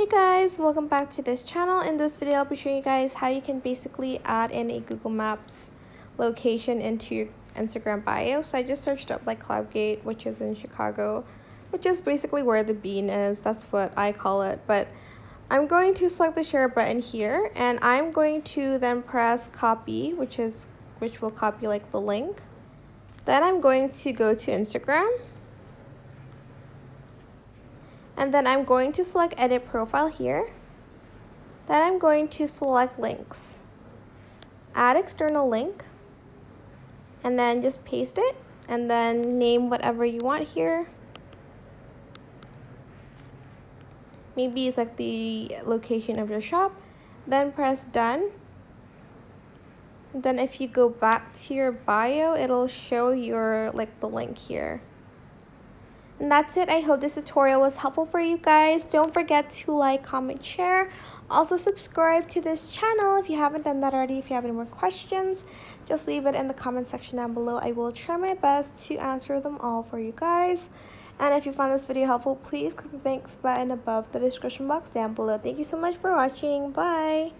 Hey guys, welcome back to this channel. In this video I'll be showing you guys how you can basically add in a Google Maps location into your Instagram bio. So I just searched up like Cloudgate, which is in Chicago, which is basically where the bean is. That's what I call it. But I'm going to select the share button here, and I'm going to then press copy, which will copy like the link. Then I'm going to go to Instagram. And then I'm going to select edit profile here. Then I'm going to select links, add external link, and then just paste it and then name whatever you want here. Maybe it's like the location of your shop. Then press done. And then if you go back to your bio, it'll show your the link here. And that's it. I hope this tutorial was helpful for you guys. Don't forget to like, comment, share. Also subscribe to this channel if you haven't done that already. If you have any more questions, just leave it in the comment section down below. I will try my best to answer them all for you guys. And if you found this video helpful, please click the thanks button above the description box down below. Thank you so much for watching. Bye.